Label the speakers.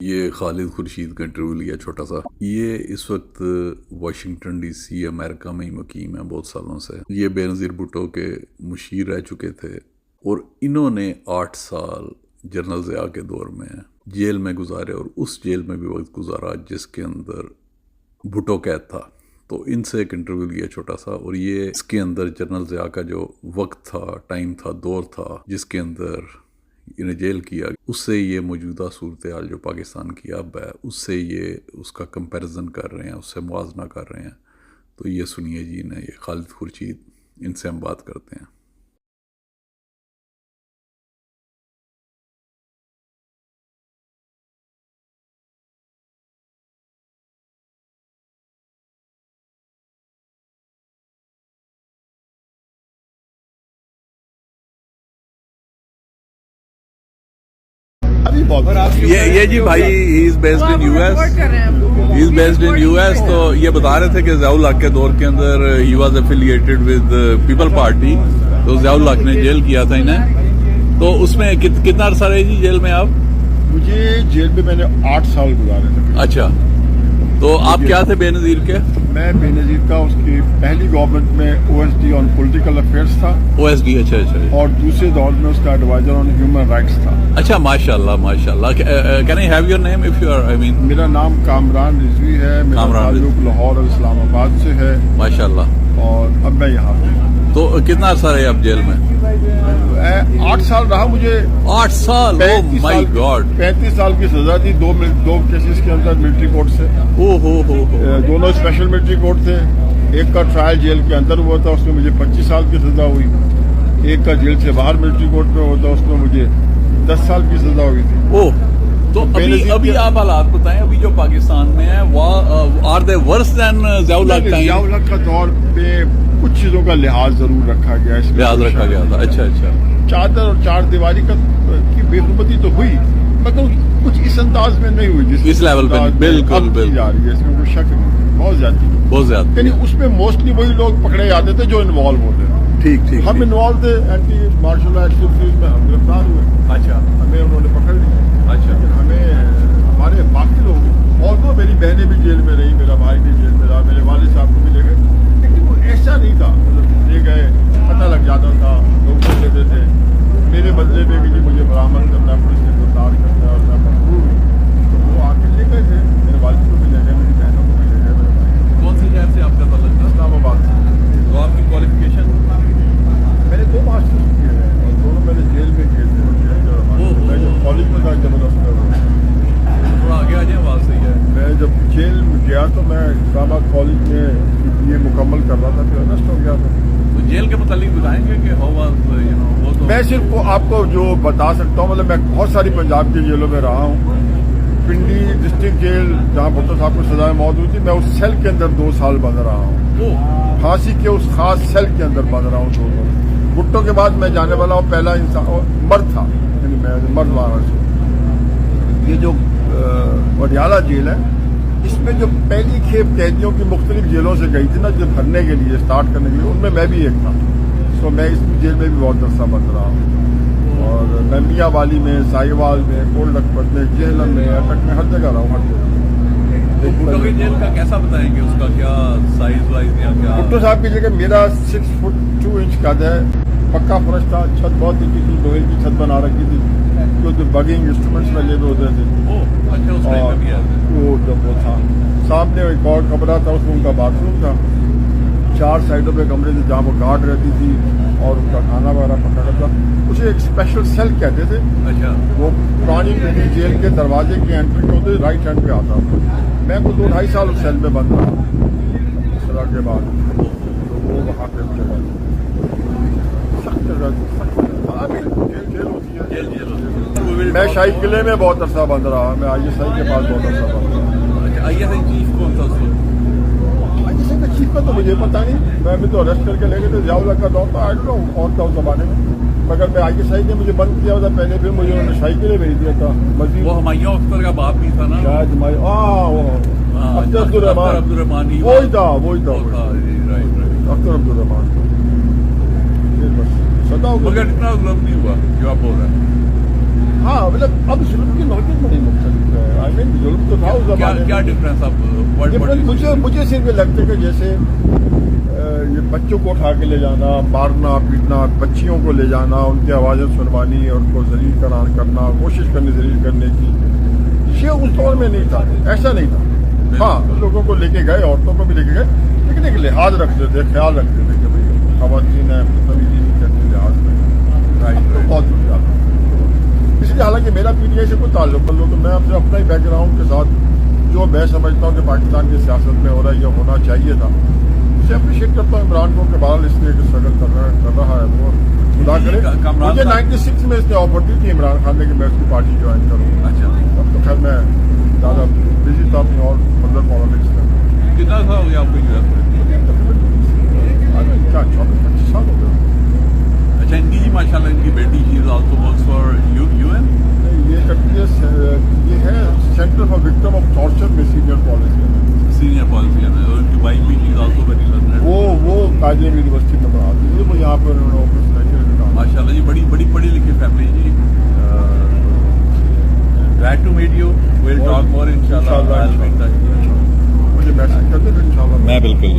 Speaker 1: یہ خالد خورشید کا انٹرویو لیا چھوٹا سا. یہ اس وقت واشنگٹن ڈی سی امریکہ میں ہی مقیم ہے بہت سالوں سے. یہ بینظیر بھٹو کے مشیر رہ چکے تھے اور انہوں نے 8 سال جنرل ضیاء کے دور میں جیل میں گزارے اور اس جیل میں بھی وقت گزارا جس کے اندر بھٹو قید تھا. تو ان سے ایک انٹرویو لیا چھوٹا سا اور یہ اس کے اندر جنرل ضیاء کا جو وقت تھا، ٹائم تھا، دور تھا جس کے اندر انہیں جیل کیا، اس سے یہ موجودہ صورتحال جو پاکستان کی اب ہے اس سے یہ اس کا کمپیریزن کر رہے ہیں، اس سے موازنہ کر رہے ہیں. تو یہ سنیے جی نے، یہ خالد خورشید، ان سے ہم بات کرتے ہیں. یہ جی بھائی he is based in U S, he is based in U S. تو یہ بتا رہے تھے کہ ضیاء الحق کے دور کے اندر he was affiliated with People Party, تو ضیاء الحق نے جیل کیا تھا انہیں. تو اس میں کتنا عرصہ رہے جی جیل میں آپ؟
Speaker 2: مجھے جیل میں میں نے 8 سال گزارے تھے.
Speaker 1: اچھا، تو آپ کیا تھے بینظیر کے؟
Speaker 2: میں بینظیر کا اس کی پہلی گورنمنٹ میں OSD آن پولیٹیکل افیئرس تھا.
Speaker 1: OSD، اچھا اچھا.
Speaker 2: اور دوسرے دور میں اس کا ایڈوائزر آن ہیومن رائٹس تھا.
Speaker 1: اچھا، ماشاء اللہ ماشاء اللہ. Can I have your name if you are? I mean
Speaker 2: میرا نام کامران رضوی ہے. میرا تعلق لاہور اور اسلام آباد سے ہے.
Speaker 1: ماشاء اللہ.
Speaker 2: اور اب میں یہاں ہوں.
Speaker 1: تو کتنا عرصہ رہے آپ جیل میں؟
Speaker 2: 8 سال رہا. مجھے
Speaker 1: 8 سال. مائی گاڈ.
Speaker 2: 35 سال کی سزا تھی. 2 کیسز کے اندر ملٹری کورٹ سے. دونوں اسپیشل ملٹری کورٹ تھے. ایک کا ٹرائل جیل کے اندر ہوا تھا، اس میں مجھے 25 سال کی سزا ہوئی. ایک کا جیل سے باہر ملٹری کورٹ میں ہوا تھا، اس میں مجھے 10 سال کی سزا ہوئی تھی.
Speaker 1: تو ابھی آپ حالات بتائیں، ابھی جو پاکستان میں ہے آر دے ورس دین ضیاء الحق؟
Speaker 2: ضیاء الحق کا دور پہ کچھ چیزوں کا لحاظ ضرور رکھا گیا.
Speaker 1: لحاظ رکھا گیا تھا. اچھا اچھا.
Speaker 2: چادر اور 4 دیواری کی بے حرمتی تو ہوئی، مگر کچھ اس انداز میں نہیں ہوئی
Speaker 1: اس لیول پہ. بالکل بالکل
Speaker 2: جا رہی ہے، اس میں کوئی شک نہیں. بہت زیادہ یعنی اس میں موسٹلی وہی لوگ پکڑے جاتے تھے جو انوالو ہوتے تھے.
Speaker 1: ٹھیک ٹھیک.
Speaker 2: ہم انوالو تھے اینٹی مارشل ایکٹیویٹیز میں، ہم گرفتار ہوئے.
Speaker 1: اچھا.
Speaker 2: ہمیں انہوں نے پکڑ لیا.
Speaker 1: اچھا.
Speaker 2: ہمیں ہمارے باقی لوگ، اور تو میری بہنیں بھی جیل میں رہی، میرا بھائی بھی جیل میں رہا، میرے والد صاحب کو بھی لے گئے. لیکن وہ ایسا نہیں تھا، مطلب لے گئے پتہ لگ جاتا تھا، لوگ لے لیتے تھے. میرے بدلے میں بھی مجھے برآمد کرنا، پولیس نے گرفتار کرنا، اور میں مجبور ہوں. تو وہ آ کے لے گئے تھے. میرے والد کو بھی لے گئے، میری بہنوں کو بھی لے گئے. میرے بھائی.
Speaker 1: کون سی شہر سے آپ کا تعلق تھا؟
Speaker 2: اسلام آباد سے.
Speaker 1: تو آپ کی کوالیفکیشن؟
Speaker 2: میں نے 2 ماسٹرز کیے ہیں اور دونوں میں نے جیل میں کیے تھے. میں جب کالج میں تھا جب
Speaker 1: تھوڑا آگے آ جائیں، آواز صحیح ہے.
Speaker 2: میں جب جیل میں گیا تو میں اسلام آباد کالج میں BA مکمل کر رہا تھا، پھر ارسٹ ہو گیا تھا.
Speaker 1: تو جیل کے متعلق بتائیں گے کہ وہ تو
Speaker 2: میں صرف آپ کو جو بتا سکتا ہوں، مطلب میں بہت ساری پنجاب کی جیلوں میں رہا ہوں. پنڈی ڈسٹرکٹ جیل جہاں بھٹو صاحب کو سزائے موت ہوئی تھی، میں اس سیل کے اندر 2 سال بند رہا ہوں. پھانسی کے اس خاص سیل کے اندر بند رہا ہوں 2 سال. بھٹو کے بعد میں جانے والا ہوں پہلا انسان مرد تھا، یعنی میں مرد وہاں سے. یہ جو وڈیالہ جیل ہے، اس میں جو پہلی کھیپ قیدیوں کی مختلف جیلوں سے گئی تھی نا، جو بھرنے کے لیے اسٹارٹ کرنے کے لیے، ان میں بھی ایک تھا. تو میں اس جیل میں بھی بہت عرصہ بند رہا ہوں. اور میں میاں والی میں، سائیوال میں، کولڈ لکھپت میں، جہلم میں، اٹک میں، ہر جگہ رہا ہوں. ہر جگہ.
Speaker 1: بھٹو کی جیل کا کیسا بتائیں گے؟ اس کا کیا سائز وائز یا کیا؟
Speaker 2: بھٹو صاحب کی جگہ میرا 6 فٹ 2 انچ قد ہے. پکا فرش تھا، چھت بہت نیچی تھی، لوہے کی چھت بنا رکھی تھی، جو بگنگ انسٹرومنٹس میں لے ہوتے تھے.
Speaker 1: اچھا. اس ٹائم میں بھی
Speaker 2: وہ جب وہ تھا سامنے ایک اور کمرہ تھا، اس میں ان کا باتھ روم تھا. 4 سائڈوں پہ کمرے تھے جہاں وہ گارڈ رہتی تھی اور ان کا کھانا وغیرہ پکا کرتا. اسے ایک اسپیشل سیل کہتے تھے.
Speaker 1: اچھا. وہ
Speaker 2: پرانی پنڈی جیل کے دروازے کی انٹری ہوتے رائٹ ہینڈ پہ آتا تھا. میں کو 2-2.5 سال اس سیل میں بند رہا سزا کے بعد. تو وہ وہاں پہ سخت جگہ جیل ہوتی ہے. میں شاہی قلعے میں بہت عرصہ بند رہا. میں ISI کے پاس بہت عرصہ بند رہا.
Speaker 1: ISI چیف کون تھا؟
Speaker 2: ISI کا چیف کا تو مجھے پتا نہیں. میں تو ارسٹ کر کے لے گئے تھے. ضیاء الحق کا دور تھا، آئی ڈونٹ نو کون تھا اس زمانے میں. مگر میں ISI نے مجھے بند کیا تھا پہلے، پھر مجھے انہوں نے شاہی قلعے بھیج دیا تھا.
Speaker 1: وہ ہمایوں اختر کا باپ نہیں تھا نا؟
Speaker 2: شاید اختر عبدالرحمان وہی تھا. اختر عبدالرحمان.
Speaker 1: مگر اتنا ظلم نہیں ہوا جو آپ بول رہے ہیں.
Speaker 2: ہاں، مطلب اب ظلم کی نوعیت بڑی مختلف ہے. تھا اس زمانے
Speaker 1: کیا ڈفرینس اب
Speaker 2: مجھے صرف یہ لگتا ہے کہ جیسے یہ بچوں کو اٹھا کے لے جانا، مارنا پیٹنا، بچیوں کو لے جانا، ان کی آوازیں سنوانی اور ان کو ذلیل قرار کرنا، کوشش کرنی ذلیل کرنے کی، یہ اس دور میں نہیں تھا، ایسا نہیں تھا. ہاں لوگوں کو لے کے گئے، عورتوں کو بھی لے کے گئے، لیکن ایک لحاظ رکھتے تھے، خیال رکھتے تھے کہ بھائی خواتین ہیں، تمیزی نہیں کرنے، لحاظ میں بہت کچھ زیادہ. اس لیے حالانکہ میرا پی ٹی آئی سے کوئی تعلق کر لو تو میں اپنے اپنا ہی بیک گراؤنڈ کے ساتھ جو میں سمجھتا ہوں کہ پاکستان کی سیاست میں ہو رہا ہے یا ہونا چاہیے تھا، اسے اپریشیٹ کرتا ہوں عمران کو کہ بہرحال اس لیے اسٹرگل کر رہا ہے، وہ خدا کرے. مجھے 96 میں اس نے آفر دی تھی عمران خان نے کہ میں اس کی پارٹی جوائن کروں. اچھا اب تو خیر میں زیادہ بزی تھا اپنی اور فردر پالیٹکس میں.
Speaker 1: کتنا سال ہو گیا آپ کو
Speaker 2: کیا 24-25 سال ہو گئے.
Speaker 1: اچھا ان کی جی ماشاء اللہ ان کی بیٹی she is also works for U N.
Speaker 2: یہ کرتی ہے، یہ ہے centre for victim of torture میں سینئر پالیسی
Speaker 1: ہے اور ان کی وائف بھی she is also very learned.
Speaker 2: وہ قائد یونیورسٹی میں پڑھاتی ہے، وہ یہاں پہ انہوں نے آفس لے.
Speaker 1: ماشاء اللہ جی بڑی پڑھی لکھی فیملی جی. glad to meet you. We'll talk more inshallah.
Speaker 2: مجھے میسج کر دیں انشاءاللہ.
Speaker 1: میں بالکل